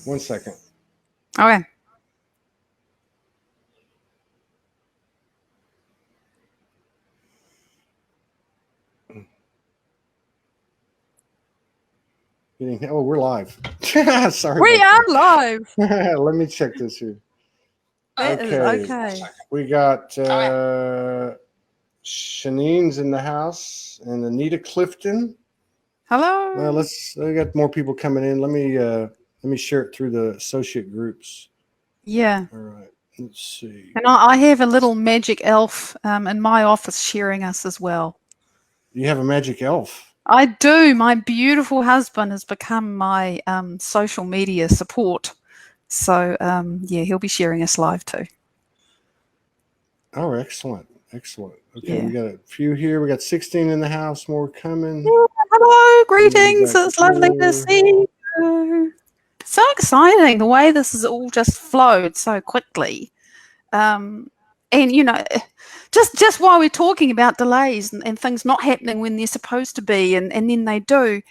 1 second. Okay. Oh, we're live. Sorry. We are live. Let me check this here. That is okay. We got Shanine's in the house and Anita Clifton. Hello. Well, we got more people coming in. Let me share it through the associate groups. Yeah. All right. Let's see. And I have a little magic elf in my office sharing us as well. You have a magic elf? I do. My beautiful husband has become my social media support. So, yeah, he'll be sharing us live too. Oh, excellent. Excellent. Okay, Yeah. we got a few here. We got 16 in the house, more coming. Yeah, hello, greetings. It's lovely to see you. So exciting the way this has all just flowed so quickly. And, you know, just while we're talking about delays and things not happening when they're supposed to be and then they do,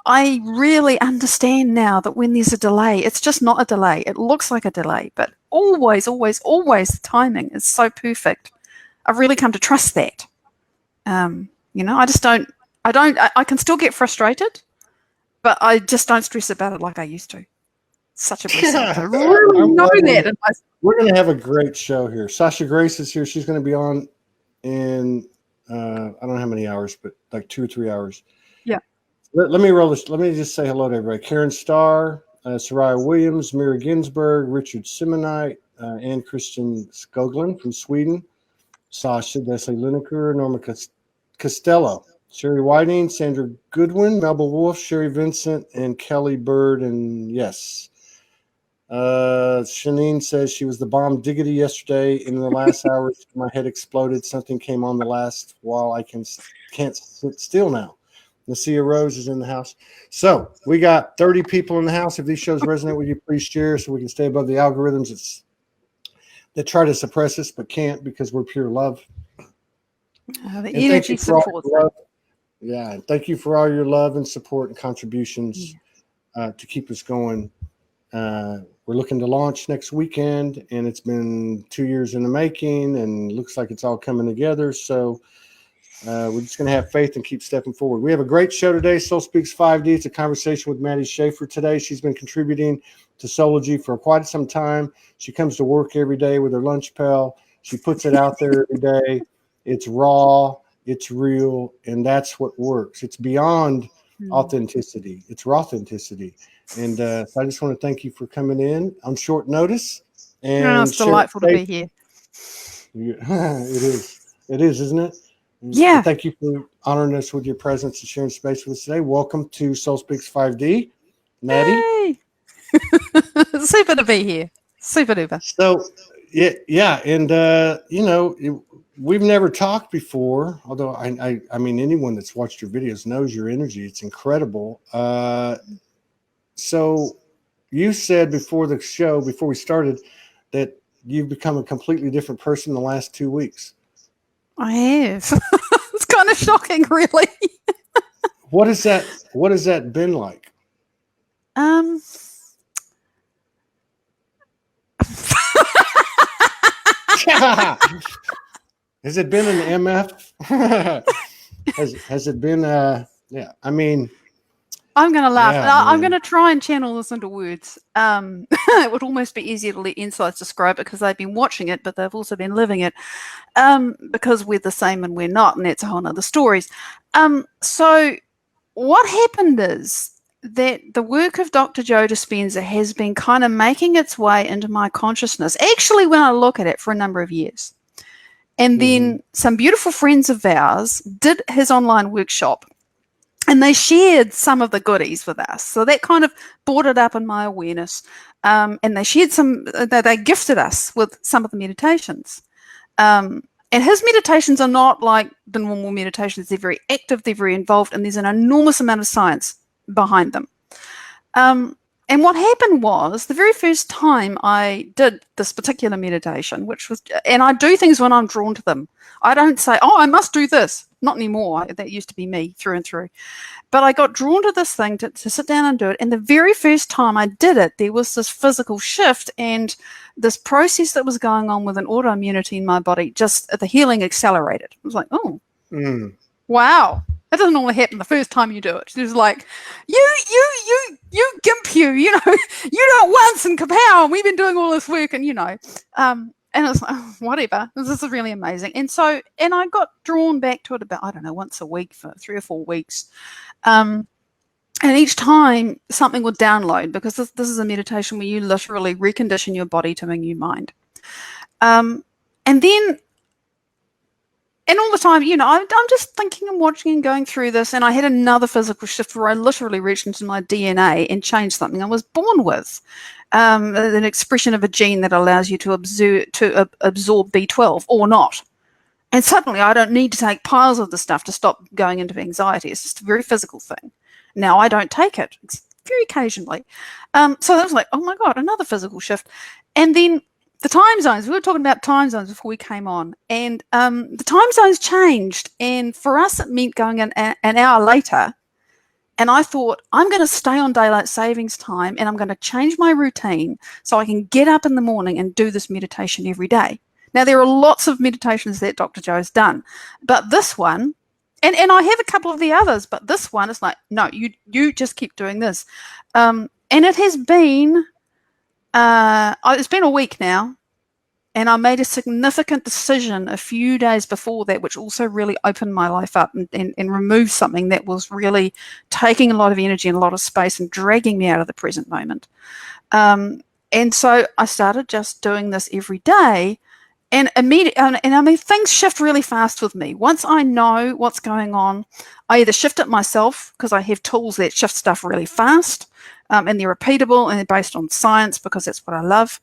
I really understand now that when there's a delay, it's just not a delay. It looks like a delay, but always, always, always the timing is so perfect. I've really come to trust that. You know, I can still get frustrated, but I just don't stress about it like I used to. Such a blessing. I really know that. We're going to have a great show here. Sasha Grace is here. She's going to be on in, I don't know how many hours, but like 2 or 3 hours. Yeah. Let me roll this. Let me just say hello to everybody. Karen Starr, Soraya Williams, Mira Ginsburg, Richard Simonite, Ann Christian Skoglund from Sweden, Sasha Desley Lineker, Norma Costello, Sherry Whiting, Sandra Goodwin, Melba Wolf, Sherry Vincent, and Kelly Bird. And yes, Shanine says she was the bomb diggity yesterday. In the last hours, my head exploded. Something came on the last while. I can't sit still now. Nasia Rose is in the house. So we got 30 people in the house. If these shows resonate with you, please share so we can stay above the algorithms that try to suppress us but can't because we're pure love. The energy supports. Yeah, and thank you for all your love and support and contributions to keep us going. We're looking to launch next weekend, and it's been 2 years in the making, and looks like it's all coming together. So we're just going to have faith and keep stepping forward. We have a great show today, Soul Speaks 5D. It's a conversation with Maddy Schafer today. She's been contributing to Soulogy for quite some time. She comes to work every day with her lunch pail. She puts it out there every day. It's raw, it's real, and that's what works. It's beyond authenticity. It's raw authenticity. And so I just want to thank you for coming in on short notice. And it's delightful to be here. It is, isn't it? Yeah. And thank you for honoring us with your presence and sharing space with us today. Welcome to Soul Speaks 5D. Maddy. Hey. Super to be here. Super duper. So, yeah. And, you know, we've never talked before, although I mean, anyone that's watched your videos knows your energy. It's incredible. So you said before the show, before we started, that you've become a completely different person in the last 2 weeks. I have. It's kind of shocking, really. What has that been like? Has it been an MF? has it been yeah, I mean, I'm going to laugh. I'm going to try and channel this into words. It would almost be easier to let ensyth describe it because they've been watching it, but they've also been living it. Because we're the same and we're not, and that's a whole nother story. So what happened is that the work of Dr. Joe Dispenza has been kind of making its way into my consciousness, actually, when I look at it, for a number of years. And then some beautiful friends of ours did his online workshop, and they shared some of the goodies with us. So that kind of brought it up in my awareness. And they shared they gifted us with some of the meditations. And his meditations are not like the normal meditations. They're very active, they're very involved, and there's an enormous amount of science behind them. And what happened was the very first time I did this particular meditation, which was, and I do things when I'm drawn to them. I don't say, oh, I must do this. Not anymore. That used to be me through and through. But I got drawn to this thing to sit down and do it. And the very first time I did it, there was this physical shift and this process that was going on with an autoimmunity in my body, just the healing accelerated. I was like, oh, wow. That doesn't normally happen the first time you do it. It's like, you gimp you know, you don't once and kapow, and we've been doing all this work and, and it's like, oh, whatever, this is really amazing. And so, and I got drawn back to it about, I don't know, once a week for 3 or 4 weeks. And each time something would download, because this is a meditation where you literally recondition your body to a new mind. And then, and all the time, I'm just thinking and watching and going through this, and I had another physical shift where I literally reached into my DNA and changed something I was born with, an expression of a gene that allows you to absorb B12 or not. And suddenly I don't need to take piles of the stuff to stop going into anxiety. It's just a very physical thing. Now I don't take it, very occasionally. So that was like, oh my God, another physical shift. And then the time zones, we were talking about time zones before we came on, and the time zones changed. And for us, it meant going an hour later. And I thought, I'm going to stay on daylight savings time, and I'm going to change my routine so I can get up in the morning and do this meditation every day. Now, there are lots of meditations that Dr. Joe's done, but this one, and I have a couple of the others, but this one is like, no, you just keep doing this. And it has been, it's been a week now, and I made a significant decision a few days before that, which also really opened my life up and removed something that was really taking a lot of energy and a lot of space and dragging me out of the present moment. And so I started just doing this every day. And immediately, and I mean, things shift really fast with me. Once I know what's going on, I either shift it myself, because I have tools that shift stuff really fast, and they're repeatable and they're based on science, because that's what I love,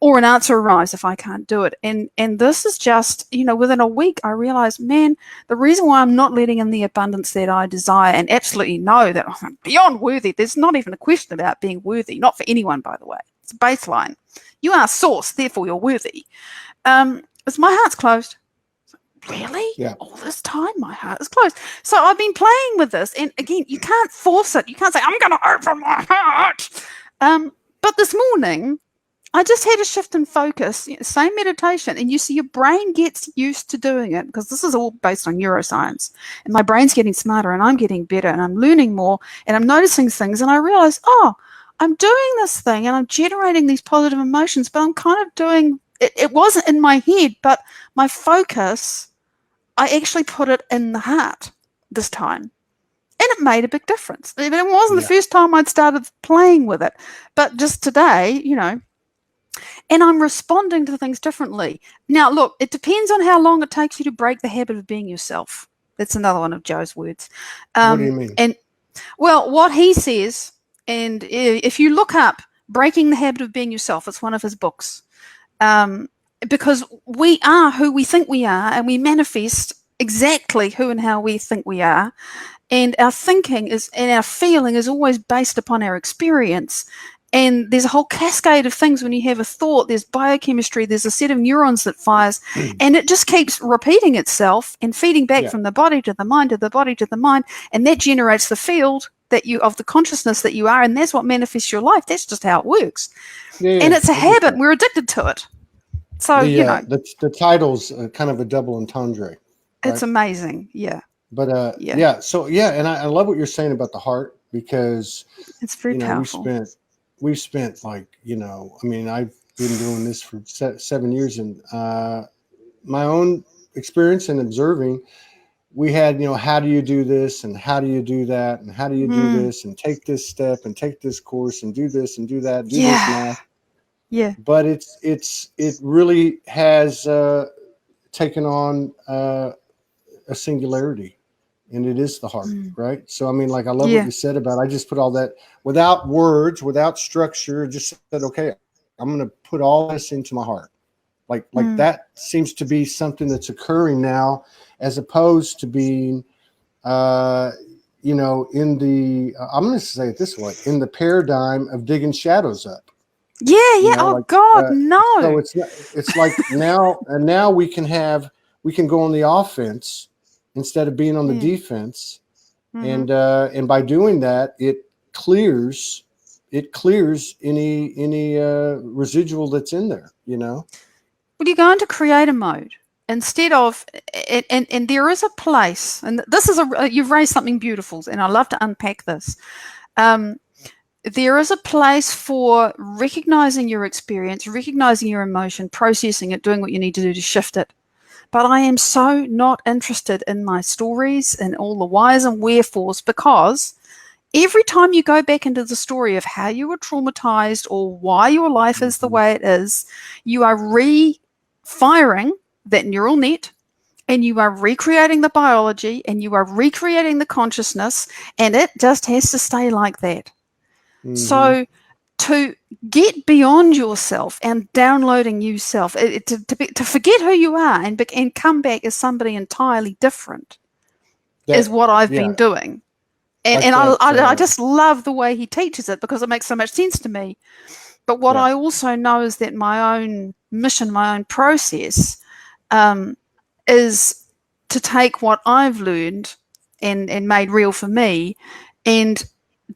or an answer arrives if I can't do it. And this is just, within a week, I realized, man, the reason why I'm not letting in the abundance that I desire and absolutely know that I'm beyond worthy, there's not even a question about being worthy, not for anyone, by the way. It's a baseline. You are source, therefore you're worthy. Is my heart's closed. Really? Yeah. All this time, my heart is closed. So I've been playing with this, and again, you can't force it. You can't say, I'm going to open my heart. But this morning, I just had a shift in focus, same meditation, and you see your brain gets used to doing it, because this is all based on neuroscience, and my brain's getting smarter, and I'm getting better, and I'm learning more, and I'm noticing things, and I realize, oh, I'm doing this thing, and I'm generating these positive emotions, but I'm kind of doing it wasn't in my head, but my focus, I actually put it in the heart this time. And it made a big difference. It wasn't the first time I'd started playing with it, but just today, and I'm responding to things differently. Now, look, it depends on how long it takes you to break the habit of being yourself. That's another one of Joe's words. What do you mean? And, well, what he says, and if you look up Breaking the Habit of Being Yourself, it's one of his books. Because we are who we think we are, and we manifest exactly who and how we think we are. And our thinking and our feeling is always based upon our experience. And there's a whole cascade of things when you have a thought. There's biochemistry, there's a set of neurons that fires, and it just keeps repeating itself and feeding back from the body to the mind, to the body to the mind. And that generates the field of the consciousness that you are, and that's what manifests your life. That's just how it works. And it's a habit. We're addicted to it. So, the title's kind of a double entendre. Right? It's amazing. Yeah. But and I love what you're saying about the heart, because it's very powerful. We've spent like, I mean, I've been doing this for 7 years, and my own experience and observing, we had, how do you do this, and how do you do that, and how do you do this, and take this step, and take this course, and do this, and do that, do this math. Yeah. But it really has taken on a singularity, and it is the heart, right? So, I mean, like, I love what you said about, I just put all that without words, without structure, just said, okay, I'm going to put all this into my heart. Like that seems to be something that's occurring now, as opposed to being, you know, in the, I'm going to say it this way, in the paradigm of digging shadows up. Yeah, You yeah. know, Oh like, God, no. so it's like now we can go on the offense instead of being on the defense. And by doing that, it clears any residual that's in there, you know. Well, you go into creator mode instead of, and there is a place, and this is you've raised something beautiful, and I love to unpack this. There is a place for recognizing your experience, recognizing your emotion, processing it, doing what you need to do to shift it. But I am so not interested in my stories and all the whys and wherefores, because every time you go back into the story of how you were traumatized or why your life is the way it is, you are re-firing that neural net, and you are recreating the biology, and you are recreating the consciousness, and it just has to stay like that. So to get beyond yourself and downloading new self, to forget who you are and come back as somebody entirely different is what I've been doing. And, like I just love the way he teaches it, because it makes so much sense to me. But what I also know is that my own mission, my own process, is to take what I've learned and made real for me and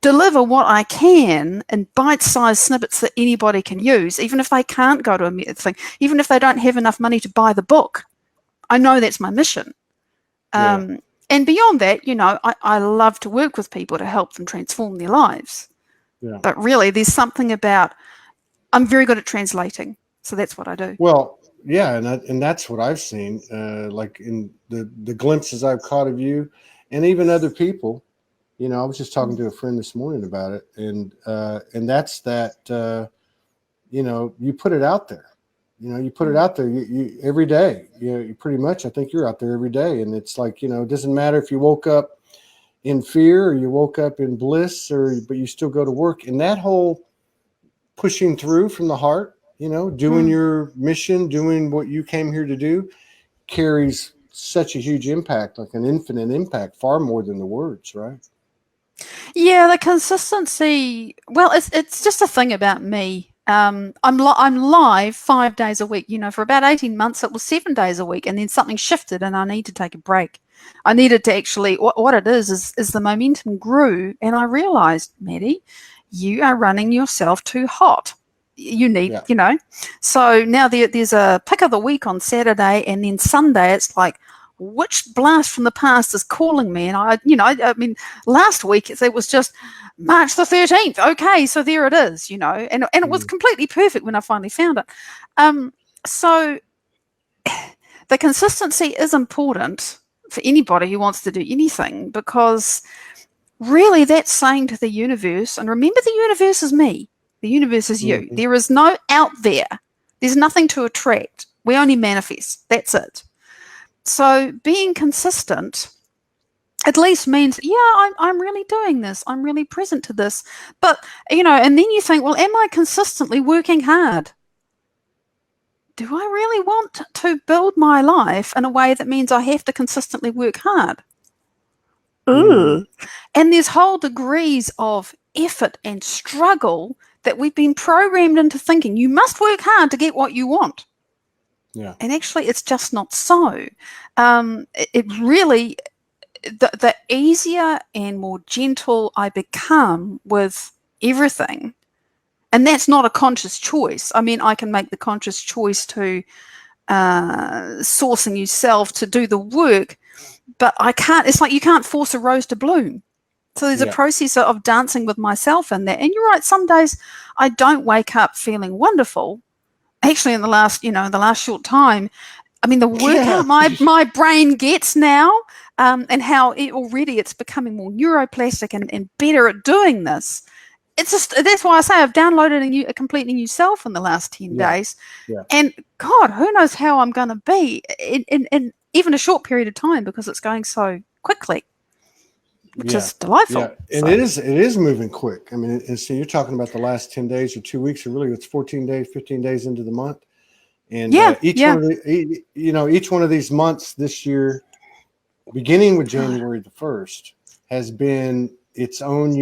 deliver what I can in bite-sized snippets that anybody can use, even if they can't go to a thing, even if they don't have enough money to buy the book. I know that's my mission. And beyond that, you know, I love to work with people to help them transform their lives. But really, there's something about, I'm very good at translating, so that's what I do. Well, yeah, and that's what I've seen, like in the glimpses I've caught of you, and even other people. You know, I was just talking to a friend this morning about it, and that's that. You know, you put it out there. You know, you put it out there. You every day. You pretty much. I think you're out there every day, and it's like, you know, it doesn't matter if you woke up in fear or you woke up in bliss, but you still go to work. And that whole pushing through from the heart, you know, doing your mission, doing what you came here to do, carries such a huge impact, like an infinite impact, far more than the words, right? Yeah, the consistency. Well, it's just a thing about me. I'm live 5 days a week. You know, for about 18 months, it was 7 days a week, and then something shifted, and I need to take a break. I needed to actually. What it is the momentum grew, and I realized, Maddy, you are running yourself too hot. You need, you know. So now there's a pick of the week on Saturday, and then Sunday it's like, which blast from the past is calling me? And I mean, last week it was just March the 13th. Okay, so there it is, you know, and it was completely perfect when I finally found it. So the consistency is important for anybody who wants to do anything, because really that's saying to the universe, and remember, the universe is me, the universe is you. There is no out there. There's nothing to attract. We only manifest. That's it. So being consistent at least means, yeah, I'm really doing this. I'm really present to this. But, you know, and then you think, well, am I consistently working hard? Do I really want to build my life in a way that means I have to consistently work hard? And there's whole degrees of effort and struggle that we've been programmed into thinking you must work hard to get what you want. Yeah. And actually, it's just not so. It really, the easier and more gentle I become with everything, and that's not a conscious choice. I mean, I can make the conscious choice to source a new self, to do the work, but I can't. It's like you can't force a rose to bloom. So there's a process of dancing with myself in that. And you're right, some days I don't wake up feeling wonderful. Actually, in the last short time, I mean, the workout my brain gets now, and how it's becoming more neuroplastic and better at doing this. It's just, that's why I say I've downloaded a completely new self in the last 10 days. Yeah. And God, who knows how I'm going to be in even a short period of time, because it's going so quickly, which is delightful. Yeah, and it is moving quick. I mean, and so you're talking about the last 10 days or 2 weeks, or really it's 14 days, 15 days into the month. And each one of these months this year, beginning with January the 1st, has been had its own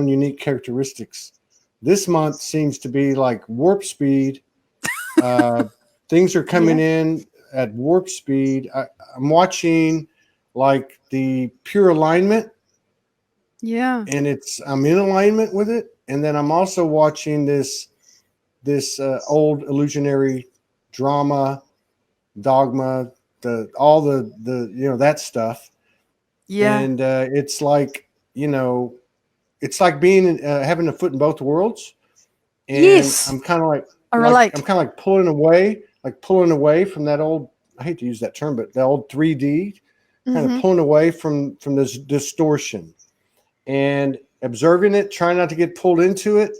unique characteristics. This month seems to be like warp speed. Things are coming in at warp speed. I'm watching like the pure alignment. Yeah. And I'm in alignment with it. And then I'm also watching this old illusionary drama, dogma, all the that stuff. Yeah. And it's like, it's like being having a foot in both worlds. And Yes. I'm kind of like, I relate. I'm kind of like pulling away from that old, I hate to use that term, but the old 3D, kind of pulling away from this distortion and observing it, trying not to get pulled into it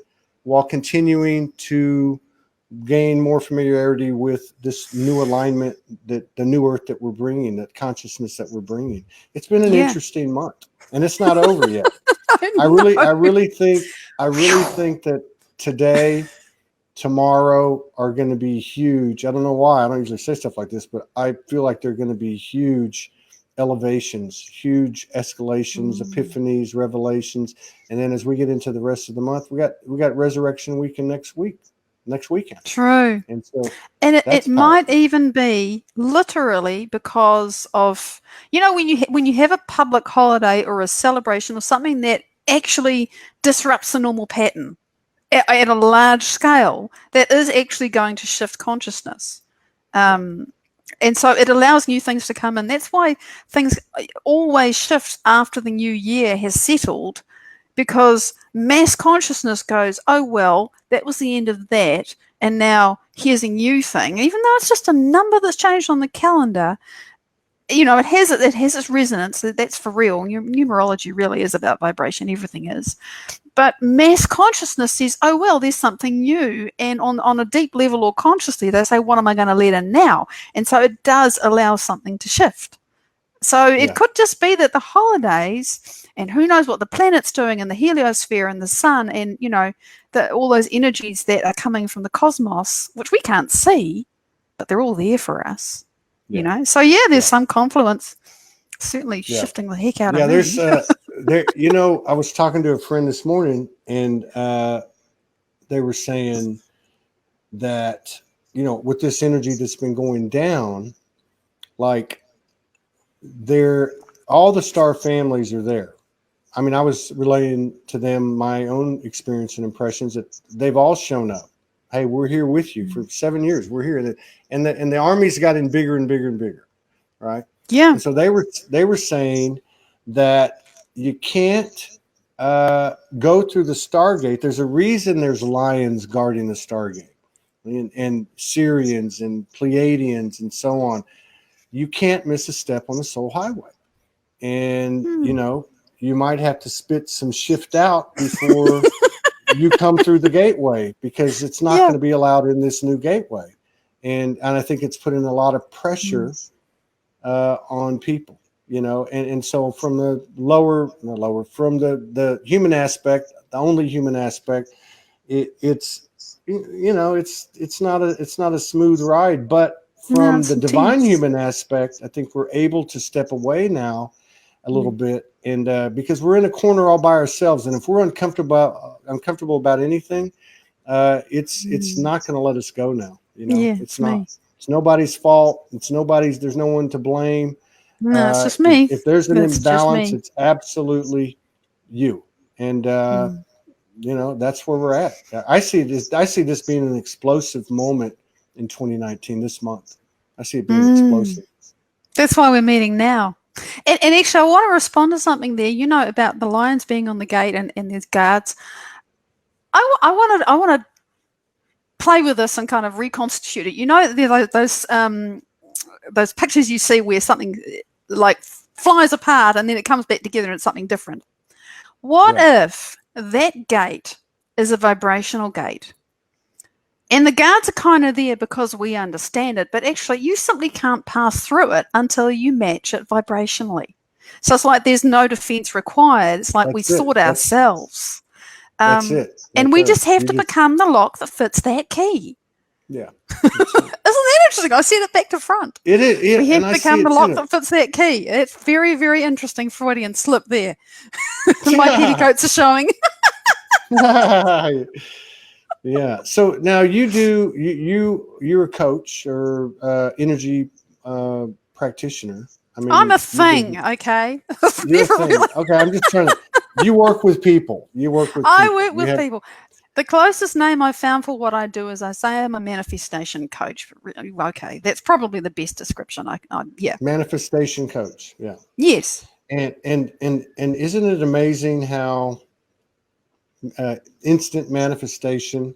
while continuing to gain more familiarity with this new alignment, that the new earth that we're bringing, that consciousness that we're bringing. It's been an interesting month, and it's not over yet. I really think that today, tomorrow are going to be huge. I don't know why. I don't usually say stuff like this, but I feel like they're going to be huge elevations, huge escalations, epiphanies, revelations. And then as we get into the rest of the month, we got Resurrection Weekend next weekend. True. And so it might even be literally because of, when you have a public holiday or a celebration or something that actually disrupts the normal pattern at a large scale, that is actually going to shift consciousness. And so it allows new things to come in. That's why things always shift after the new year has settled, because mass consciousness goes, oh, well, that was the end of that. And now here's a new thing. Even though it's just a number that's changed on the calendar, it has its resonance. That's for real. Numerology really is about vibration. Everything is. But mass consciousness says, oh, well, there's something new. And on a deep level or consciously, they say, what am I going to let in now? And so it does allow something to shift. So it could just be that the holidays, and who knows what the planet's doing, and the heliosphere and the sun, and, all those energies that are coming from the cosmos, which we can't see, but they're all there for us, So, there's some confluence. Certainly shifting the heck out of me. There's I was talking to a friend this morning, and they were saying that, with this energy that's been going down, like all the star families are there. I mean, I was relaying to them my own experience and impressions that they've all shown up. Hey, we're here with you for 7 years. We're here. And the armies gotten bigger and bigger and bigger. Right. Yeah. And so they were saying that you can't go through the Stargate. There's a reason there's lions guarding the Stargate, and Syrians and Pleiadians and so on. You can't miss a step on the soul highway. And, you might have to spit some shift out before you come through the gateway, because it's not going to be allowed in this new gateway. And I think it's putting a lot of pressure on people, and so from the from the human aspect, the only human aspect, it's not a smooth ride, but from the divine human aspect, I think we're able to step away now a little bit, and because we're in a corner all by ourselves, and if we're uncomfortable about anything, it's not going to let us go now. It's not. Me. It's nobody's fault. There's no one to blame. No, it's just me. If there's an imbalance, it's absolutely you. And that's where we're at. I see this being an explosive moment in 2019. This month, I see it being explosive. That's why we're meeting now. And actually, I want to respond to something there. About the lions being on the gate and there's guards. I want to play with this and kind of reconstitute it. Those pictures you see where something like flies apart and then it comes back together and it's something different. What if that gate is a vibrational gate? And the guards are kind of there because we understand it, but actually you simply can't pass through it until you match it vibrationally. So it's like there's no defense required. It's like we sort ourselves. That's it. And we just have to become the lock that fits that key. Yeah. Isn't that interesting? I said it back to front. It is. We have become the lock that fits that key. It's very, very interesting Freudian slip there. My petticoats are showing. Yeah. So now you're a coach or energy practitioner. I mean, I'm a thing, okay? You're a thing. Really... Okay, I'm just trying to. You work with people. I work with people. The closest name I found for what I do is I say I'm a manifestation coach. Okay, that's probably the best description. Yeah. Manifestation coach. Yeah. Yes. And isn't it amazing how instant manifestation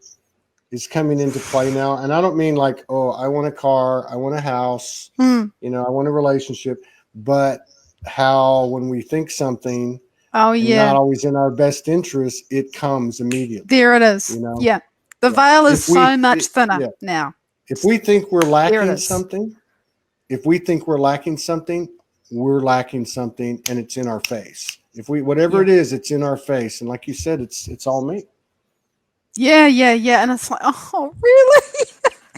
is coming into play now? And I don't mean like, oh, I want a car, I want a house, I want a relationship, but how when we think something, not always in our best interest, it comes immediately. There it is. Yeah. The veil is so much thinner now. If we think we're lacking something, we're lacking something and it's in our face. If whatever it is, it's in our face. And like you said, it's all me. Yeah. And it's like, oh, really?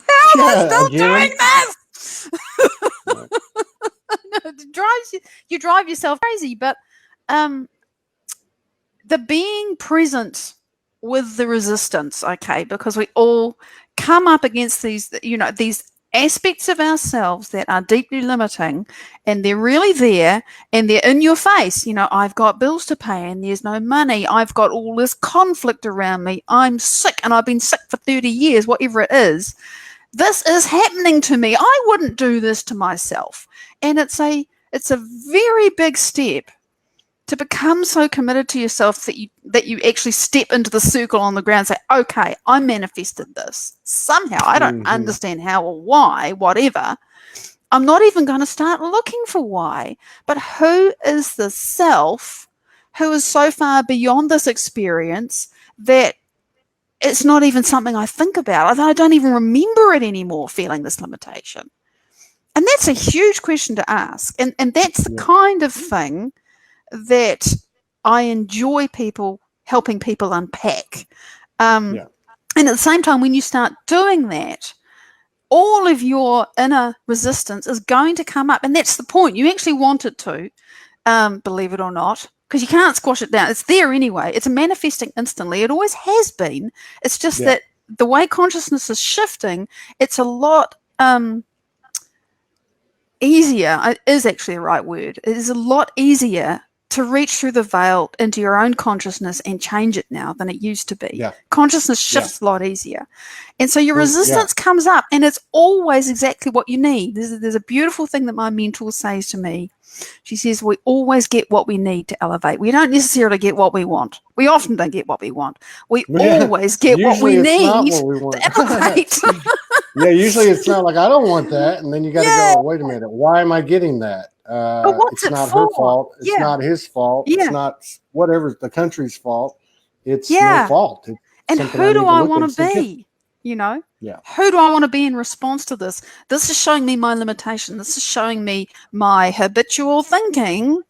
How am I still doing this? It drives you drive yourself crazy, but the being present with the resistance, okay, because we all come up against these aspects of ourselves that are deeply limiting, and they're really there, and they're in your face. I've got bills to pay and there's no money. I've got all this conflict around me. I'm sick and I've been sick for 30 years, whatever it is. This is happening to me. I wouldn't do this to myself. And it's a very big step to become so committed to yourself that you actually step into the circle on the ground and say, okay, I manifested this. Somehow, I don't understand how or why, whatever. I'm not even going to start looking for why. But who is the self who is so far beyond this experience that it's not even something I think about? I don't even remember it anymore, feeling this limitation. And that's a huge question to ask. And that's the kind of thing that I enjoy helping people unpack. And at the same time, when you start doing that, all of your inner resistance is going to come up. And that's the point. You actually want it to, believe it or not, because you can't squash it down. It's there anyway. It's manifesting instantly. It always has been. It's just that the way consciousness is shifting, it's a lot easier, is actually the right word. It is a lot easier to reach through the veil into your own consciousness and change it now than it used to be. Yeah. Consciousness shifts a lot easier. And so your resistance comes up, and it's always exactly what you need. There's a beautiful thing that my mentor says to me. She says, we always get what we need to elevate. We don't necessarily get what we want. We often don't get what we want. We always get what we need to elevate. Usually it's not like, I don't want that. And then you got to go, wait a minute, why am I getting that? It's not her fault. It's not his fault. It's not whatever the country's fault. It's your fault. And who do I want to be? Who do I want to be in response to this? This is showing me my limitation. This is showing me my habitual thinking.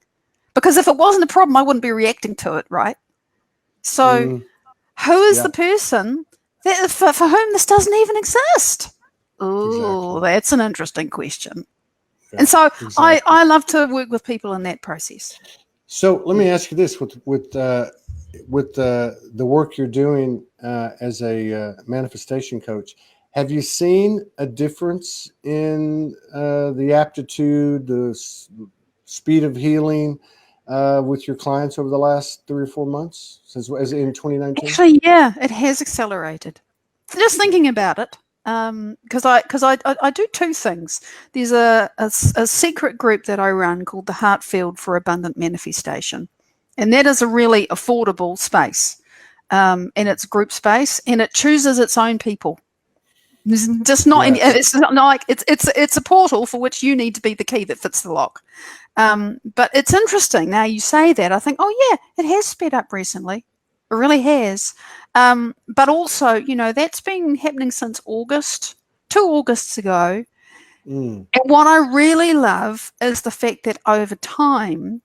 Because if it wasn't a problem, I wouldn't be reacting to it, right? So who is the person that for whom this doesn't even exist? Oh, that's an interesting question. And so I love to work with people in that process. So let me ask you this: with the work you're doing as a manifestation coach, have you seen a difference in the aptitude, the speed of healing with your clients over the last 3 or 4 months, as in 2019? Actually, it has accelerated. Just thinking about it. Because I do two things. There's a secret group that I run called the Heart Field for Abundant Manifestation, and that is a really affordable space, and it's group space, and it chooses its own people. There's just not any. It's not like it's a portal for which you need to be the key that fits the lock. But it's interesting. Now you say that, I think, oh yeah, it has sped up recently. It really has. But also, that's been happening since August, 2 Augusts ago. And what I really love is the fact that over time,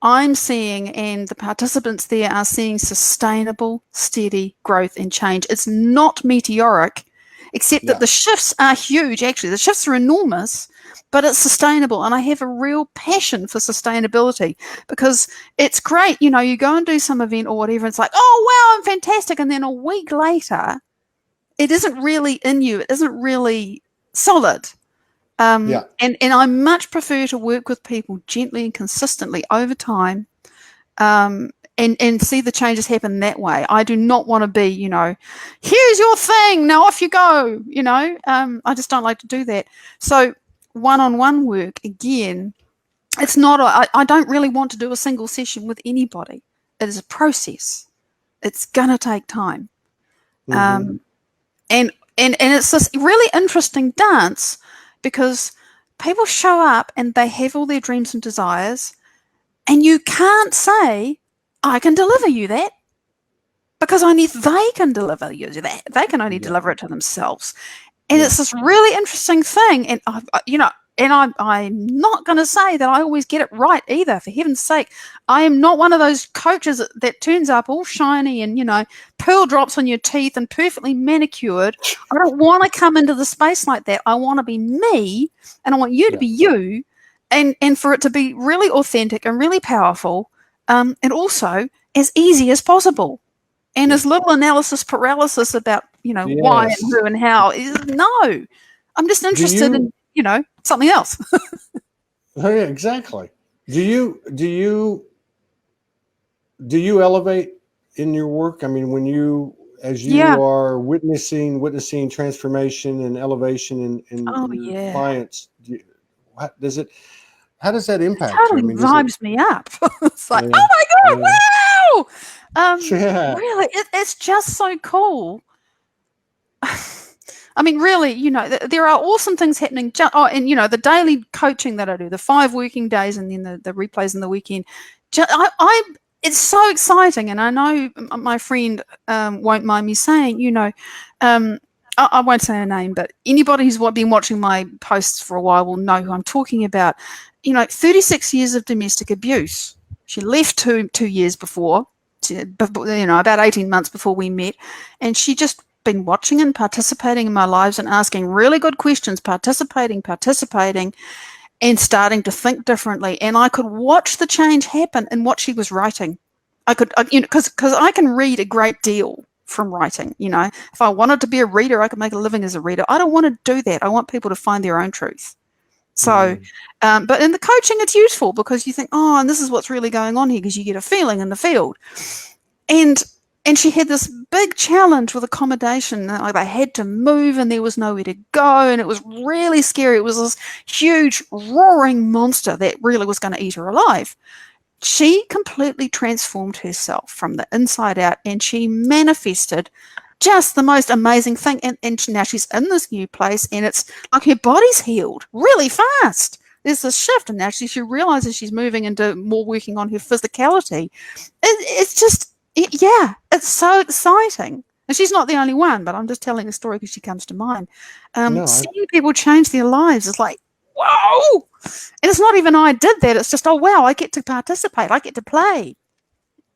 I'm seeing, and the participants there are seeing, sustainable, steady growth and change. It's not meteoric. except that the shifts are huge. Actually, the shifts are enormous, but it's sustainable. And I have a real passion for sustainability because it's great. You know, you go and do some event or whatever. It's like, oh, wow, I'm fantastic. And then a week later, it isn't really in you. It isn't really solid. And I much prefer to work with people gently and consistently over time, and see the changes happen that way. I do not want to be, you know, here's your thing, now off you go, you know. I just don't like to do that. So one-on-one work, again, it's not, I don't really want to do a single session with anybody. It is a process. It's going to take time. And it's this really interesting dance because people show up and they have all their dreams and desires, and you can't say, I can deliver you that, because only they can deliver you that. They can only deliver it to themselves. And it's this really interesting thing. And, I'm not going to say that I always get it right either, for heaven's sake. I am not one of those coaches that turns up all shiny and, you know, pearl drops on your teeth and perfectly manicured. I don't want to come into the space like that. I want to be me, and I want you to be you, and for it to be really authentic and really powerful, and also as easy as possible. And as little analysis paralysis about, you know, why and who and how. No, I'm just interested in, you know, something else. Oh, yeah, exactly. Do you elevate in your work? I mean, when you, as you are witnessing transformation and elevation in your clients, how does that impact you? Totally vibes me up. It's like, oh my God, wow! Really, it's just so cool. I mean, really, you know, there are awesome things happening. And, you know, the daily coaching that I do, the 5 working days and then the replays in the weekend, it's so exciting. And I know my friend won't mind me saying, you know, I won't say her name, but anybody who's been watching my posts for a while will know who I'm talking about. You know, 36 years of domestic abuse. She left two years before, you know, about 18 months before we met. And she just been watching and participating in my lives and asking really good questions, participating, and starting to think differently. And I could watch the change happen in what she was writing. You know, because I can read a great deal from writing. You know, if I wanted to be a reader, I could make a living as a reader. I don't want to do that. I want people to find their own truth. So, but in the coaching, it's useful because you think, oh, and this is what's really going on here, because you get a feeling in the field. And she had this big challenge with accommodation. Like, they had to move and there was nowhere to go, and it was really scary. It was this huge roaring monster that really was going to eat her alive. She completely transformed herself from the inside out, and she manifested just the most amazing thing. And now she's in this new place, and it's like her body's healed really fast. There's this shift, and now she realizes she's moving into more working on her physicality. It's just, it's so exciting. And she's not the only one, but I'm just telling a story because she comes to mind. Seeing people change their lives is like, whoa! And it's not even I did that. It's just, oh, wow, I get to participate. I get to play.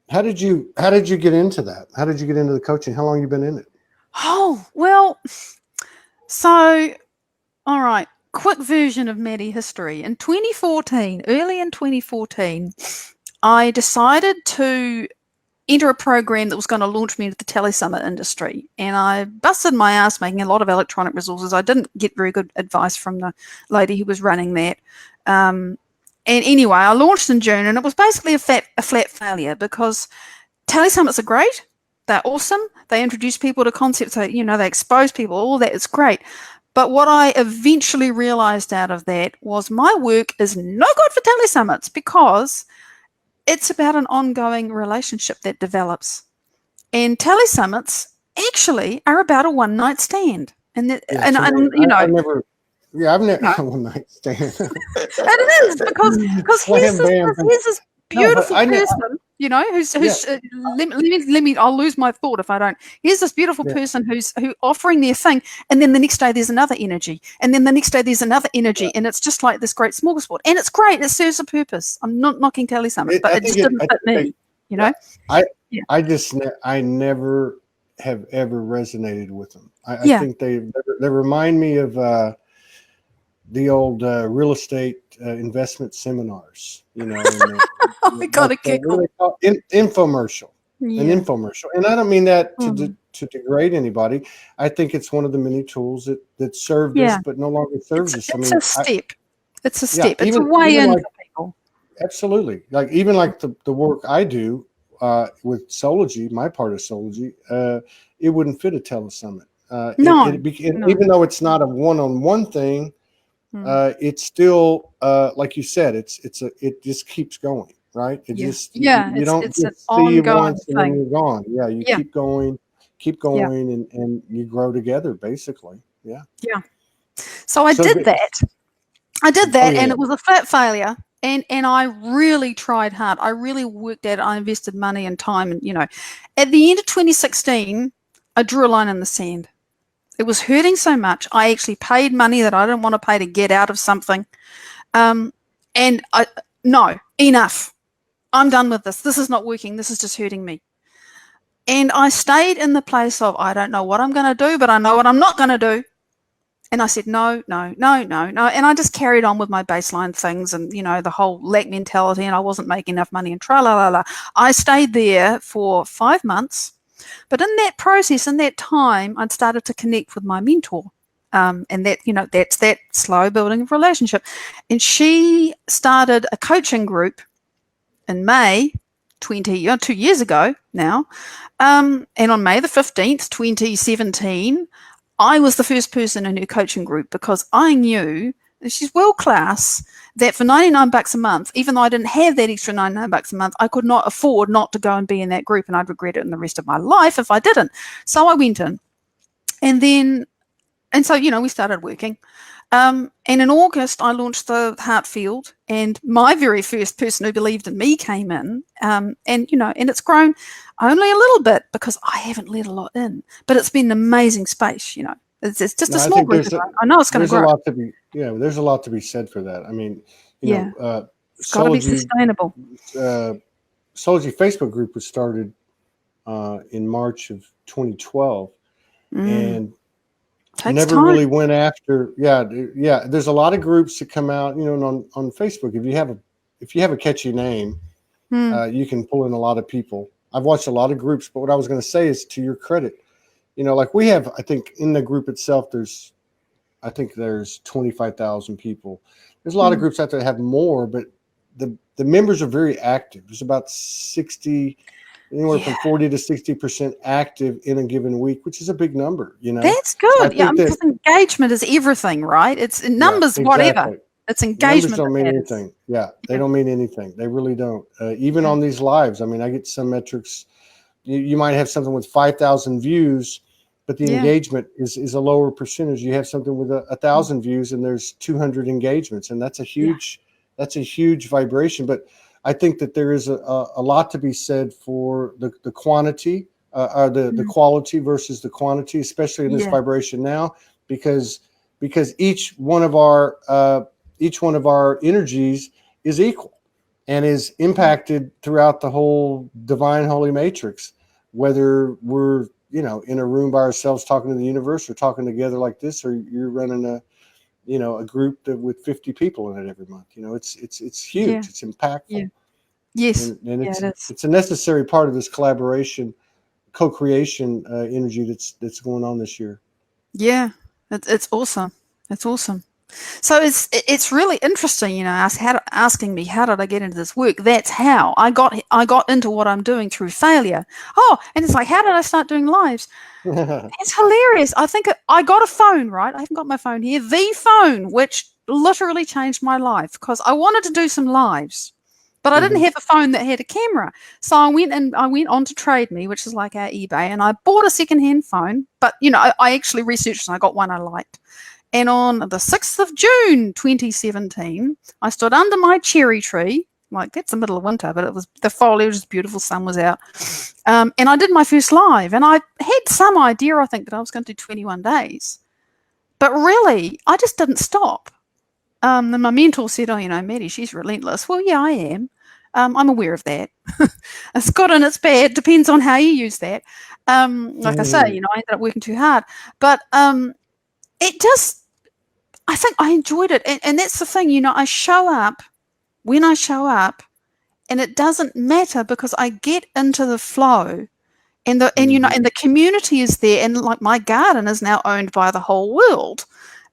How did you get into that? How did you get into the coaching? How long have you been in it? Oh, well, so, all right, quick version of Maddy history. In 2014, early in 2014, I decided to enter a program that was going to launch me into the telesummit industry. And I busted my ass making a lot of electronic resources. I didn't get very good advice from the lady who was running that. And anyway, I launched in June, and it was basically a flat failure because telesummits are great. They're awesome. They introduce people to concepts. They expose people. All that is great. But what I eventually realized out of that was my work is no good for telesummits because it's about an ongoing relationship that develops. And telesummits actually are about a one-night stand. I've never had a one-night stand. It is because here's this beautiful person, you know, who's let me I'll lose my thought if I don't. Here's this beautiful person who's offering their thing, and then the next day there's another energy, and then the next day there's another energy, and it's just like this great smorgasbord, and it's great. It serves a purpose. I'm not knocking telesummits, but it just didn't fit me, you know. I never have ever resonated with them. I think they remind me of the old real estate investment seminars, you know. And I got a giggle. Infomercial, an Yeah. infomercial. And I don't mean that to degrade anybody. I think it's one of the many tools that served us, but no longer serves us. It's a step. It's a step. It's a way even in like, for people. Absolutely. Like even like the work I do with Soulogy, my part of Soulogy, it wouldn't fit a telesummit. Even though it's not a one-on-one thing, it's still like you said, it just keeps going, right? It just you don't it's an just see it ongoing once and then you're gone. Yeah, you keep going, and you grow together, basically. Yeah. Yeah. So I did that. And it was a flat failure. And I really tried hard. I really worked at it. I invested money and time. And, you know, at the end of 2016, I drew a line in the sand. It was hurting so much. I actually paid money that I didn't want to pay to get out of something. No, enough. I'm done with this. This is not working. This is just hurting me. And I stayed in the place of, I don't know what I'm going to do, but I know what I'm not going to do. And I said, no. And I just carried on with my baseline things and, you know, the whole lack mentality, and I wasn't making enough money and tra-la-la-la. I stayed there for 5 months. But in that process, in that time, I'd started to connect with my mentor. And that, you know, that's that slow building of relationship. And she started a coaching group in May 2 years ago now. And on May the 15th, 2017, I was the first person in her coaching group because I knew, and she's world class, that for $99 a month, even though I didn't have that extra $99 a month, I could not afford not to go and be in that group, and I'd regret it in the rest of my life if I didn't. So I went in. And so, you know, we started working. And in August, I launched the Heart Field, and my very first person who believed in me came in. And, you know, and it's grown only a little bit because I haven't let a lot in. But it's been an amazing space, you know. It's just a small group. I know it's going to grow. There's a lot to be said for that. I mean, you know, it's got to be sustainable. Soulogy Facebook group was started in March of 2012. And never really went after. There's a lot of groups that come out, you know, on Facebook. If you have a catchy name, you can pull in a lot of people. I've watched a lot of groups, but what I was going to say is, to your credit, you know, like we have, I think in the group itself, there's 25,000 people. There's a lot of groups out there that have more, but the members are very active. There's about 60. Anywhere from 40 to 60% active in a given week, which is a big number, you know. That's good. Because engagement is everything, right? It's numbers, whatever. It's engagement. Numbers don't mean anything. They don't mean anything. They really don't. Even on these lives, I mean, I get some metrics. You might have something with 5,000 views, but the engagement is a lower percentage. You have something with 1,000 views, and there's 200 engagements, and that's a huge vibration. But I think that there is a lot to be said for the quantity, the quality versus the quantity, especially in this vibration now, because each one of our energies is equal and is impacted throughout the whole divine holy matrix, whether we're, you know, in a room by ourselves talking to the universe, or talking together like this, or you're running a group with 50 people in it every month. You know, it's huge. It's impactful. Yeah. Yes. And it's a necessary part of this collaboration, co-creation energy that's going on this year. Yeah. It's awesome. It's awesome. So it's really interesting, you know, asking me, how did I get into this work? That's how I got into what I'm doing, through failure. Oh, and it's like, how did I start doing lives? It's hilarious. I think I got a phone, right? I haven't got my phone here. The phone, which literally changed my life, because I wanted to do some lives, but I didn't have a phone that had a camera. So I went on to Trade Me, which is like our eBay, and I bought a secondhand phone. But, you know, I actually researched and I got one I liked. And on the 6th of June, 2017, I stood under my cherry tree. Like, that's the middle of winter, but the foliage was beautiful, sun was out. And I did my first live. And I had some idea, I think, that I was going to do 21 days. But really, I just didn't stop. And my mentor said, oh, you know, Maddy, she's relentless. Well, yeah, I am. I'm aware of that. It's good and it's bad. Depends on how you use that. Like I say, I ended up working too hard. But it just, I think I enjoyed it. And that's the thing, I show up when I show up, and it doesn't matter because I get into the flow. And the community is there, and like my garden is now owned by the whole world.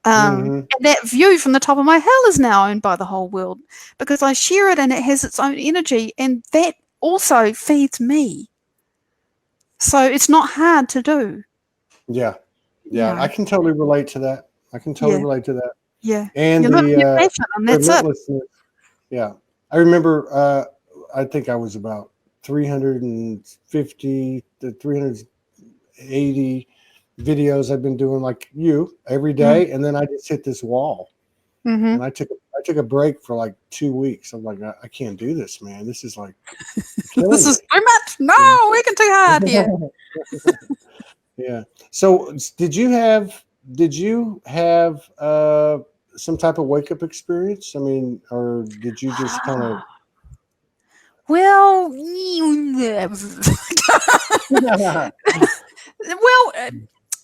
And that view from the top of my hill is now owned by the whole world because I share it and it has its own energy, and that also feeds me. So it's not hard to do. Yeah. I can totally relate to that. Yeah. And the relentlessness. Yeah. I remember I think I was about 350 to 380 videos I've been doing like you every day, and then I just hit this wall, and I took a break for like 2 weeks. I'm like, I can't do this, man. This is like this is too much. No, working too hard here. Yeah. So did you have some type of wake up experience? I mean, or did you just kind of? Well,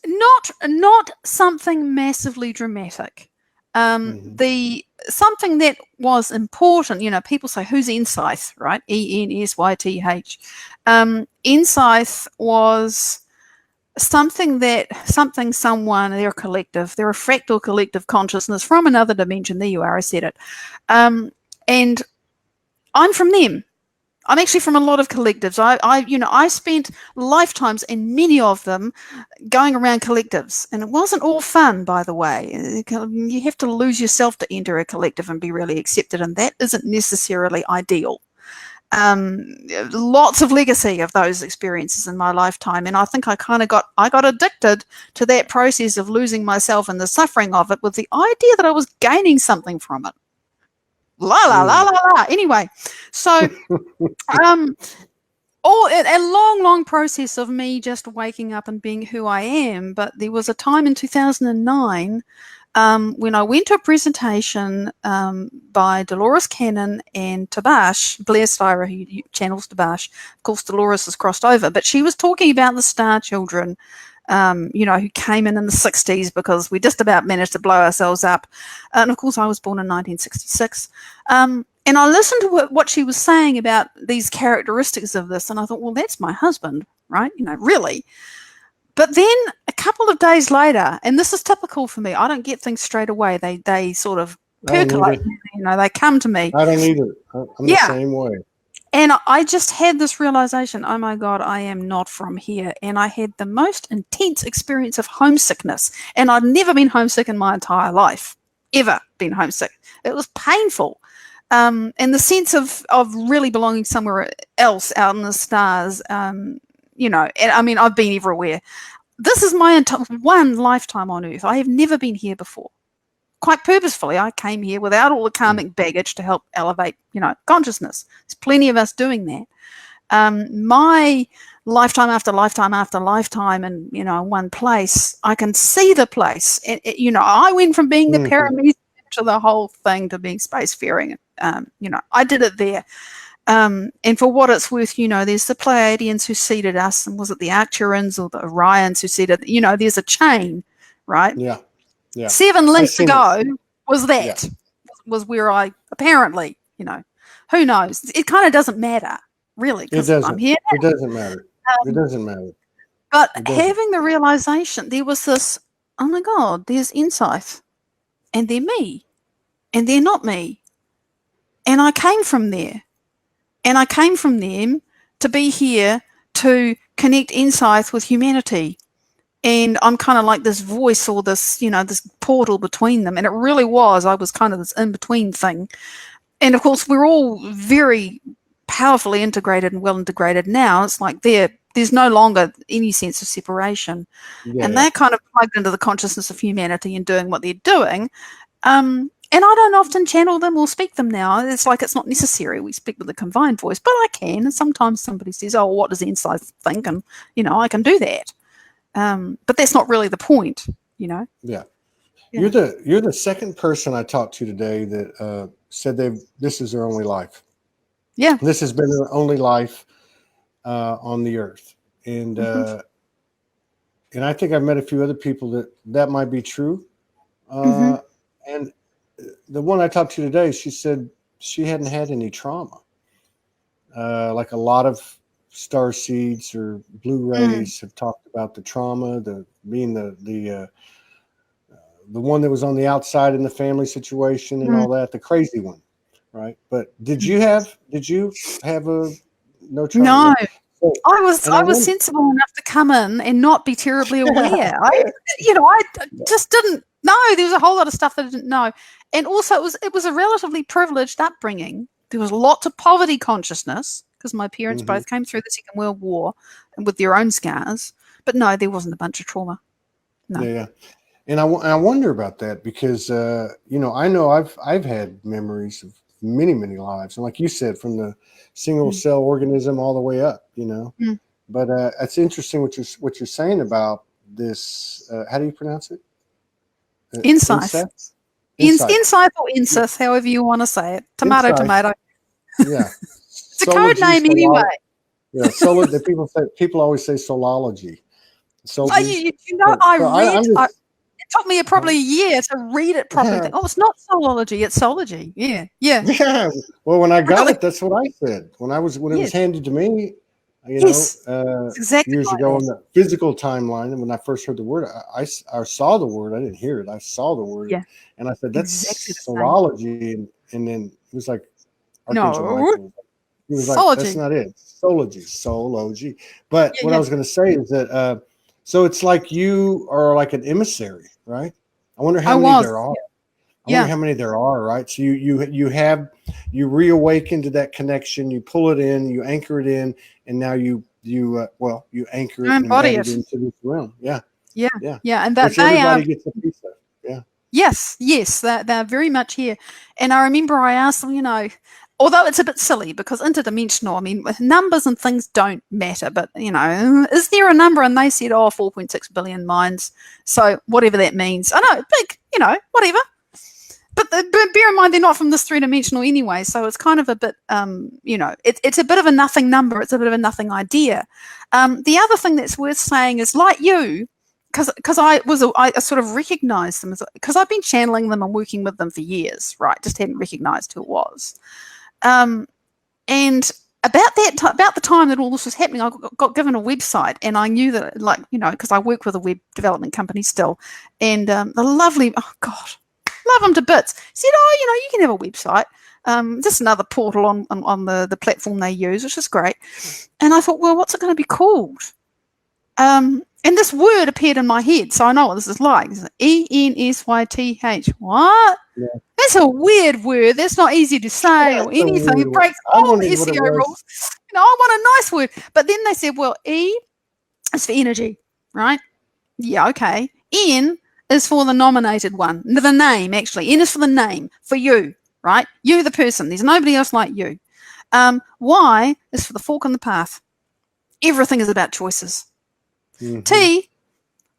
not something massively dramatic. The something that was important, people say, who's ensyth, right? ENSYTH. Ensyth was someone, they're a collective, they're a fractal collective consciousness from another dimension. There you are, I said it. And I'm from them. I'm actually from a lot of collectives. I spent lifetimes in many of them going around collectives, and it wasn't all fun, by the way. You have to lose yourself to enter a collective and be really accepted, and that isn't necessarily ideal. Lots of legacy of those experiences in my lifetime, and I think I got addicted to that process of losing myself and the suffering of it, with the idea that I was gaining something from it. Anyway, so a long process of me just waking up and being who I am. But there was a time in 2009 when I went to a presentation by Dolores Cannon and Tabash, Blair Styra, who channels Tabash. Of course, Dolores has crossed over, but she was talking about the star children, who came in the 60s because we just about managed to blow ourselves up. And of course, I was born in 1966. And I listened to what she was saying about these characteristics of this, and I thought, well, that's my husband, right? Really. But then a couple of days later, and this is typical for me, I don't get things straight away. They sort of percolate, they come to me. I don't either. I'm the same way. And I just had this realization, oh my God, I am not from here. And I had the most intense experience of homesickness. And I'd never been homesick in my entire life, ever been homesick. It was painful. And the sense of really belonging somewhere else out in the stars, and I mean, I've been everywhere. This is my one lifetime on Earth. I have never been here before. Quite purposefully, I came here without all the karmic baggage to help elevate, consciousness. There's plenty of us doing that. My lifetime after lifetime after lifetime, and one place, I can see the place. I went from being the paramedic to the whole thing to being spacefaring. I did it there. And for what it's worth, there's the Pleiadians who seeded us, and was it the Arcturians or the Orions who seeded? There's a chain, right? Yeah. 7 links ago was where I apparently, who knows? It kind of doesn't matter, really, because I'm here. It doesn't matter. It doesn't matter. But having the realization, there was this, oh my God, there's ensyth, and they're me, and they're not me. And I came from there. And I came from them to be here to connect ensyth with humanity. And I'm kind of like this voice, or this, this portal between them. And it really was. I was kind of this in-between thing. And of course, we're all very powerfully integrated and well integrated now. It's like there's no longer any sense of separation. Yeah. And they're kind of plugged into the consciousness of humanity and doing what they're doing. And I don't often channel them or speak them now. It's like it's not necessary. We speak with a combined voice, but I can. And sometimes somebody says, oh, what does ensyth think? And, I can do that. But that's not really the point, Yeah. You're the second person I talked to today that said this is their only life. Yeah. This has been her only life on the earth. And and I think I've met a few other people that might be true. And the one I talked to today, she said she hadn't had any trauma. Like a lot of star seeds or Blu-rays have talked about the trauma, being the one that was on the outside in the family situation and all that, the crazy one, right? But did you have a no trauma? No. So, I was sensible enough to come in and not be terribly aware. I just didn't know. There was a whole lot of stuff that I didn't know. And also it was a relatively privileged upbringing. There was lots of poverty consciousness because my parents both came through the Second World War and with their own scars. But no, there wasn't a bunch of trauma. No. Yeah. And I wonder about that because I know I've had memories of many lives, and like you said, from the single cell organism all the way up, But it's interesting what you're saying about this. How do you pronounce it? Ensyth. Ensyth or ensyth, however you want to say it. Tomato. Yeah. It's a code name anyway. Yeah. People always say Soulology. It took me probably a year to read it properly. Oh, it's not Soulogy, it's Soulogy. Yeah. Yeah. Well, when I got it, that's what I said. When it was handed to me, exactly years ago on the physical timeline, and when I first heard the word, I saw the word. I didn't hear it. I saw the word, and I said, "That's exactly Soulology." And then it was like, no, he was like, "That's not it. Soulogy." But what I was going to say is that. So it's like you are like an emissary, right? I wonder how many there are. I wonder how many there are, right? So you reawaken to that connection, you pull it in, you anchor it in, and now you anchor it and embody it into this realm. Yeah. And that which everybody gets a piece of. Yeah. Yes, they're very much here. And I remember I asked them, although it's a bit silly because interdimensional, I mean, numbers and things don't matter, but, is there a number? And they said, 4.6 billion minds. So whatever that means. I know, big, whatever. But bear in mind, they're not from this three-dimensional anyway. So it's kind of a bit, it's a bit of a nothing number. It's a bit of a nothing idea. The other thing that's worth saying is like you, because I sort of recognized them because I've been channeling them and working with them for years, right? Just hadn't recognized who it was. And about the time that all this was happening, I got given a website, and I knew that, because I work with a web development company still, and the lovely, love them to bits, said, you can have a website, just another portal on the platform they use, which is great. And I thought, well, what's it going to be called? And this word appeared in my head, so I know what this is like. ENSYTH. What? Yeah. That's a weird word. That's not easy to say or anything. It breaks all the SEO rules. I want a nice word. But then they said, well, E is for energy, right? Yeah, okay. N is for the nominated one, the name, actually. N is for the name, for you, right? You, the person. There's nobody else like you. Y is for the fork in the path. Everything is about choices. Mm-hmm. T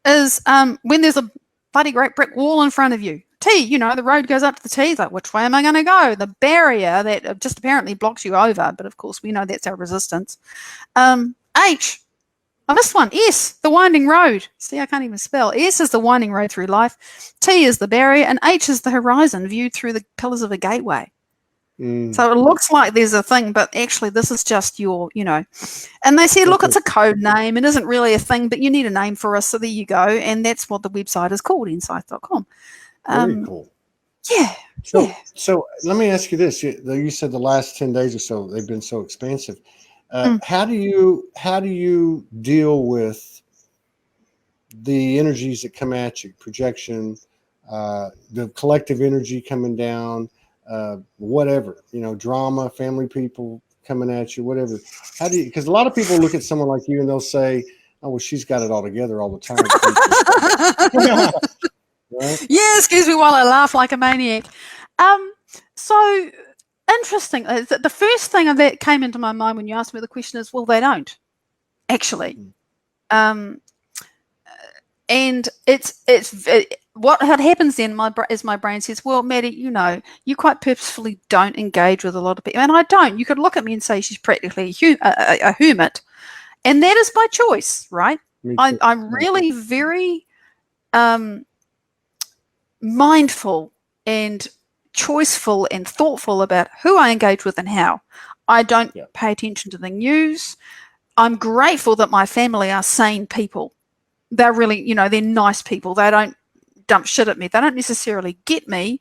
is when there's a bloody great brick wall in front of you. T, the road goes up to the T. It's like, which way am I going to go? The barrier that just apparently blocks you over. But, of course, we know that's our resistance. H, I missed one. S, the winding road. See, I can't even spell. S is the winding road through life. T is the barrier. And H is the horizon viewed through the pillars of a gateway. So it looks like there's a thing, but actually this is just your, and they said, look, it's a code name. It isn't really a thing, but you need a name for us. So there you go. And that's what the website is called, ensyth.com. Very cool. Yeah. So let me ask you this. You said the last 10 days or so, they've been so expansive. How do you deal with the energies that come at you, projection, the collective energy coming down, whatever, drama, family people coming at you, whatever. Because a lot of people look at someone like you and they'll say, oh, well, she's got it all together all the time. Right? Yeah, excuse me while I laugh like a maniac. So interesting. The first thing that came into my mind when you asked me the question is, well, they don't actually. And what happens then is my brain says, well, Maddy, you quite purposefully don't engage with a lot of people. And I don't. You could look at me and say she's practically a hermit. And that is by choice, right? I'm really very mindful and choiceful and thoughtful about who I engage with and how. I don't pay attention to the news. I'm grateful that my family are sane people. They're really, they're nice people. They don't dump shit at me. They don't necessarily get me,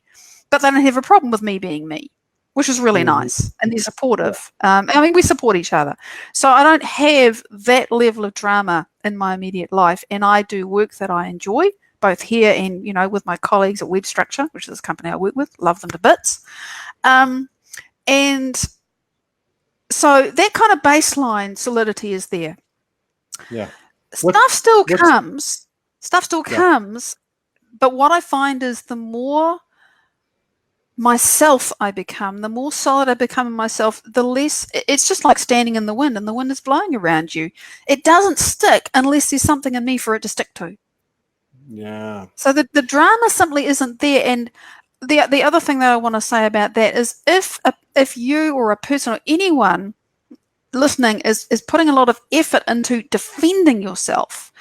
but they don't have a problem with me being me, which is really nice. And they're supportive. We support each other. So I don't have that level of drama in my immediate life. And I do work that I enjoy, both here and, with my colleagues at Web Structure, which is the company I work with. Love them to bits. And so that kind of baseline solidity is there. Yeah. Stuff still comes, but what I find is the more myself I become, the more solid I become in myself, the less, it's just like standing in the wind and the wind is blowing around you. It doesn't stick unless there's something in me for it to stick to. Yeah. So the drama simply isn't there. And the other thing that I want to say about that is if you or a person or anyone listening is putting a lot of effort into defending yourself,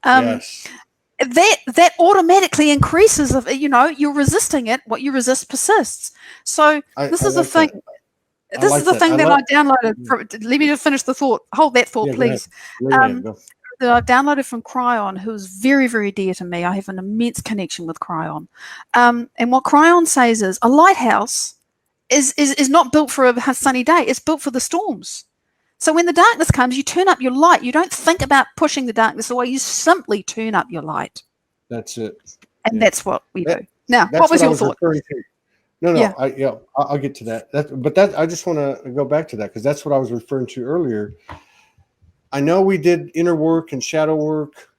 that automatically increases of you're resisting it. What you resist persists. So this is the thing. This is the thing that I downloaded from. Let me just finish the thought. Hold that thought, please. That I've downloaded from Cryon, who's very, very dear to me. I have an immense connection with Cryon. And what Cryon says is a lighthouse is not built for a sunny day. It's built for the storms. So when the darkness comes, you turn up your light. You don't think about pushing the darkness away. You simply turn up your light. That's it. And that's what we do. Now, what was your thought? No, I'll get to that. I just want to go back to that because that's what I was referring to earlier. I know we did inner work and shadow work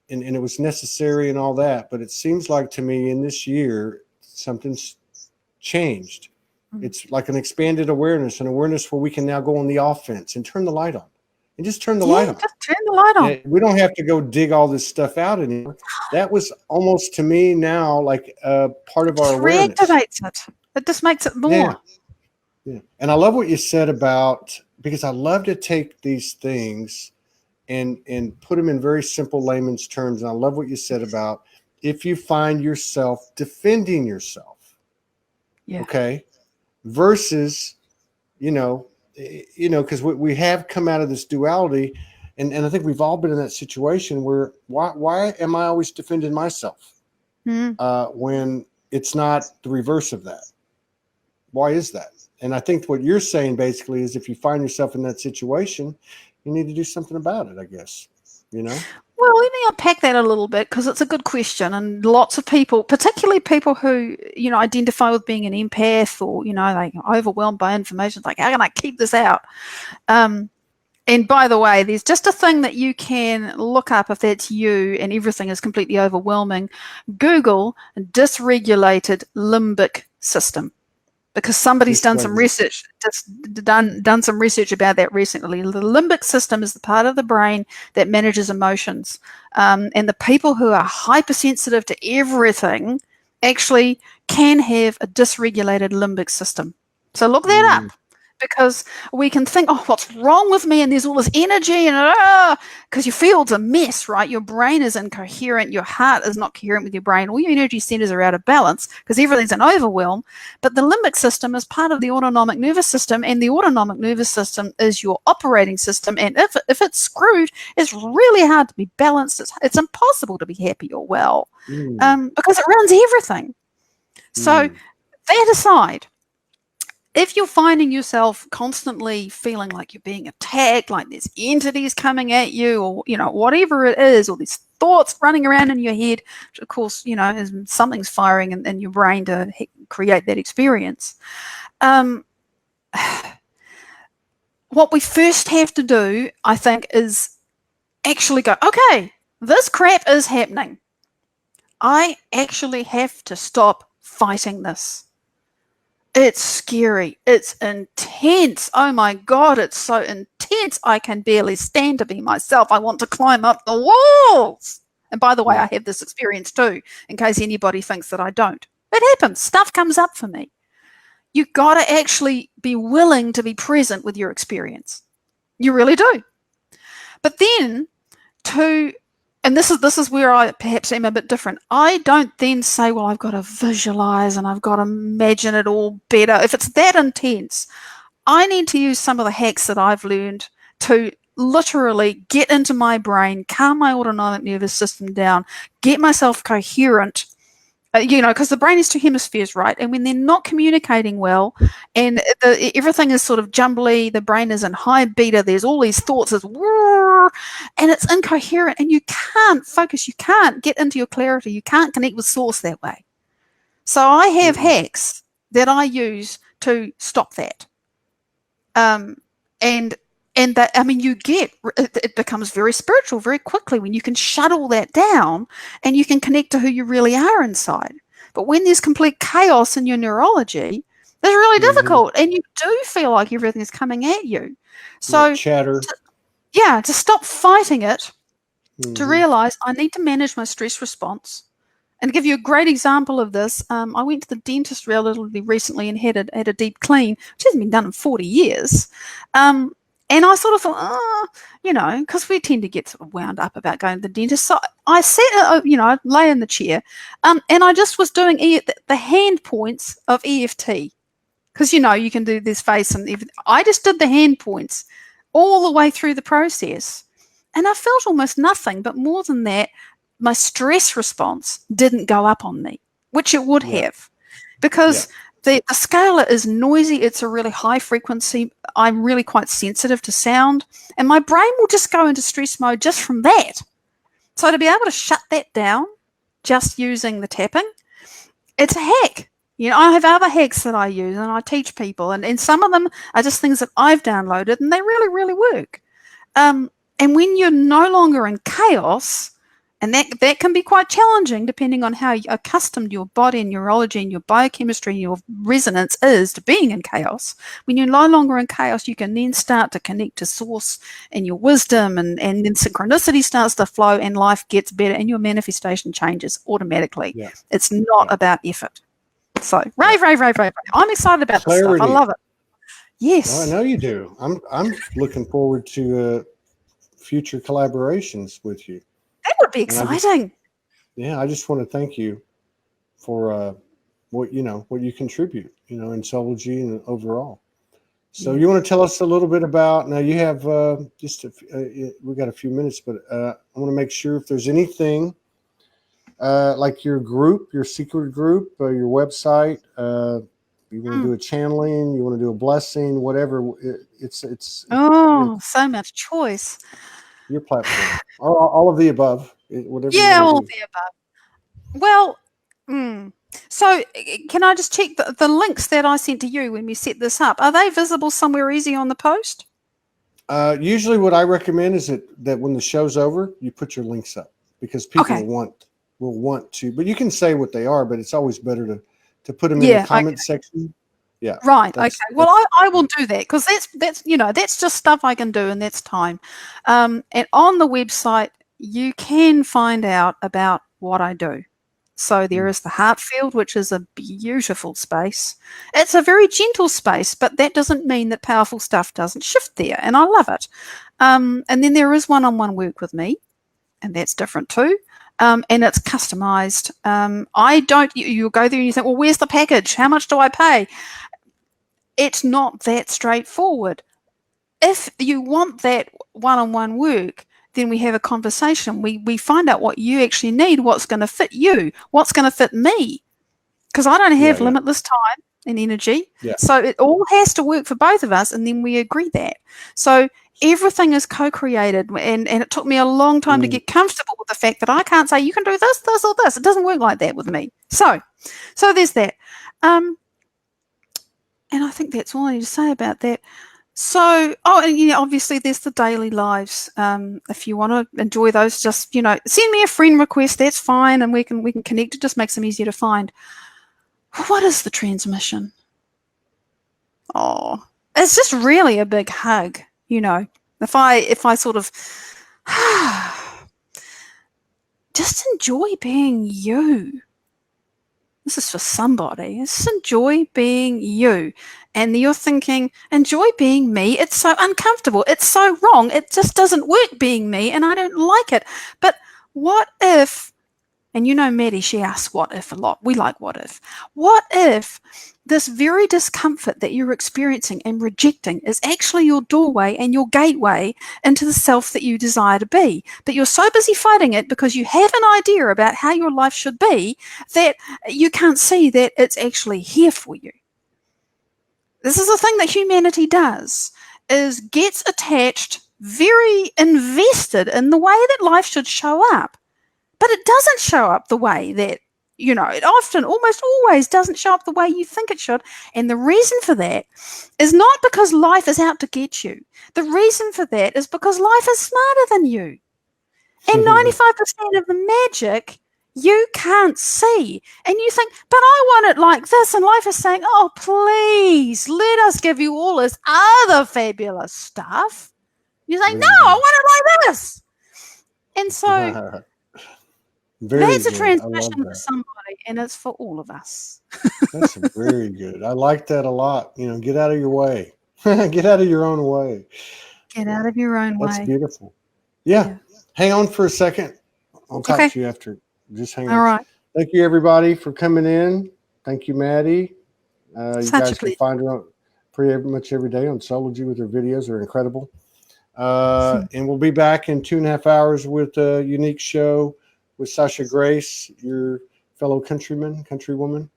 and it was necessary and all that, but it seems like to me in this year, something's changed. It's like an expanded awareness, an awareness where we can now go on the offense and turn the light on. And just turn the light on. Just turn the light on. We don't have to go dig all this stuff out anymore. That was almost to me now like part of our awareness. It reactivates it. It just makes it more. Yeah. And I love what you said about, because I love to take these things and put them in very simple layman's terms. And I love what you said about if you find yourself defending yourself. Yeah. Okay. Versus, because we have come out of this duality, and I think we've all been in that situation where why am I always defending myself when it's not the reverse of that? Why is that? And I think what you're saying basically is if you find yourself in that situation, you need to do something about it, I guess, Well, let me unpack that a little bit because it's a good question, and lots of people, particularly people who identify with being an empath or they get overwhelmed by information, like how can I keep this out? And by the way, there's just a thing that you can look up if that's you and everything is completely overwhelming. Google dysregulated limbic system. Because somebody's done some research, done some research about that recently. The limbic system is the part of the brain that manages emotions. And the people who are hypersensitive to everything actually can have a dysregulated limbic system. So look that up. Because we can think, oh, what's wrong with me? And there's all this energy and because your field's a mess, right? Your brain is incoherent. Your heart is not coherent with your brain. All your energy centers are out of balance because everything's an overwhelm. But the limbic system is part of the autonomic nervous system, and the autonomic nervous system is your operating system. And if it's screwed, it's really hard to be balanced. It's impossible to be happy or well because it runs everything. So that aside, if you're finding yourself constantly feeling like you're being attacked, like there's entities coming at you or, whatever it is, or these thoughts running around in your head, which of course, is something's firing in your brain to create that experience. What we first have to do, I think, is actually go, okay, this crap is happening. I actually have to stop fighting this. It's scary. It's intense. Oh my God, it's so intense. I can barely stand to be myself. I want to climb up the walls. And by the way, I have this experience too, in case anybody thinks that I don't. It happens. Stuff comes up for me. You got to actually be willing to be present with your experience. You really do. But then and this is where I perhaps am a bit different. I don't then say, well, I've got to visualize and I've got to imagine it all better. If it's that intense, I need to use some of the hacks that I've learned to literally get into my brain, calm my autonomic nervous system down, get myself coherent, because the brain is two hemispheres, right? And when they're not communicating well and everything is sort of jumbly, the brain is in high beta, there's all these thoughts, and it's incoherent, and you can't focus, you can't get into your clarity, you can't connect with source that way. So I have hacks that I use to stop that. And that, I mean, it becomes very spiritual very quickly when you can shut all that down and you can connect to who you really are inside. But when there's complete chaos in your neurology, that's really difficult, and you do feel like everything's coming at you. So chatter. To stop fighting it, to realize I need to manage my stress response. And to give you a great example of this, I went to the dentist relatively recently and had a deep clean, which hasn't been done in 40 years. And I sort of thought, because we tend to get sort of wound up about going to the dentist. So I sat, I lay in the chair, and I just was doing the hand points of EFT. Because, you can do this face and everything. I just did the hand points all the way through the process. And I felt almost nothing. But more than that, my stress response didn't go up on me, which it would have. Because the scalar is noisy. It's a really high frequency. I'm really quite sensitive to sound. And my brain will just go into stress mode just from that. So to be able to shut that down just using the tapping, it's a hack. I have other hacks that I use and I teach people. And some of them are just things that I've downloaded and they really, really work. And when you're no longer in chaos, and that can be quite challenging depending on how accustomed your body and neurology and your biochemistry and your resonance is to being in chaos. When you're no longer in chaos, you can then start to connect to source and your wisdom, and then synchronicity starts to flow and life gets better and your manifestation changes automatically. Yeah. It's not about effort. So rave. I'm excited about this stuff. I love it. Yes. Well, I know you do. I'm looking forward to future collaborations with you. That would be exciting. I just want to thank you for what you contribute, in Soulogy and overall. So you want to tell us a little bit about, now you have we got a few minutes, but I want to make sure if there's anything like your group, your secret group, your website, you want to do a channeling, you want to do a blessing, whatever. It's so much choice. Your platform, all of the above, whatever. Yeah, all of the above. Well, so can I just check the links that I sent to you when we set this up? Are they visible somewhere easy on the post? Usually, what I recommend is that when the show's over, you put your links up because people will want to. But you can say what they are, but it's always better to put them in the comment section. Yeah. Right. Okay. Well, I will do that because that's just stuff I can do, and that's time. And on the website, you can find out about what I do. So there is the heart field, which is a beautiful space. It's a very gentle space, but that doesn't mean that powerful stuff doesn't shift there, and I love it. And then there is one-on-one work with me, and that's different too. And it's customized. You'll go there and you think, well, where's the package? How much do I pay? It's not that straightforward. If you want that one-on-one work, then we have a conversation. We find out what you actually need, what's going to fit you, what's going to fit me. Because I don't have limitless time and energy. Yeah. So it all has to work for both of us, and then we agree that. So everything is co-created, and it took me a long time to get comfortable with the fact that I can't say, you can do this, this, or this. It doesn't work like that with me. So there's that. And I think that's all I need to say about that. So, and obviously there's the daily lives. If you want to enjoy those, just, send me a friend request. That's fine. And we can connect. It just makes them easier to find. What is the transmission? Oh, it's just really a big hug. If I sort of just enjoy being you. This is for somebody. Just enjoy being you. And you're thinking, enjoy being me. It's so uncomfortable. It's so wrong. It just doesn't work being me, and I don't like it. But what if, and you know Maddy, she asks what if a lot. We like what if. What if this very discomfort that you're experiencing and rejecting is actually your doorway and your gateway into the self that you desire to be? But you're so busy fighting it because you have an idea about how your life should be that you can't see that it's actually here for you. This is the thing that humanity does, is gets attached, very invested in the way that life should show up. But it doesn't show up the way that, you know, it often, almost always doesn't show up the way you think it should. And the reason for that is not because life is out to get you. The reason for that is because life is smarter than you. And 95% of the magic you can't see. And you think, but I want it like this. And life is saying, oh, please, let us give you all this other fabulous stuff. You're saying, no, I want it like this. And so that's a transition for somebody, and it's for all of us. That's very good. I like that a lot. You know, get out of your way. Get out of your own way. Get out of your own way. That's beautiful. Yeah. Hang on for a second. I'll talk to you after. Just hang on. All right. Thank you, everybody, for coming in. Thank you, Maddy. You guys can find her pretty much every day on Soulogy with her videos. They're incredible. And we'll be back in 2.5 hours with a unique show with Sasha Grace, your fellow countrywoman,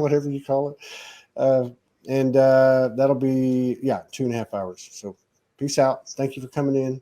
whatever you call it. And that'll be, 2.5 hours. So peace out. Thank you for coming in.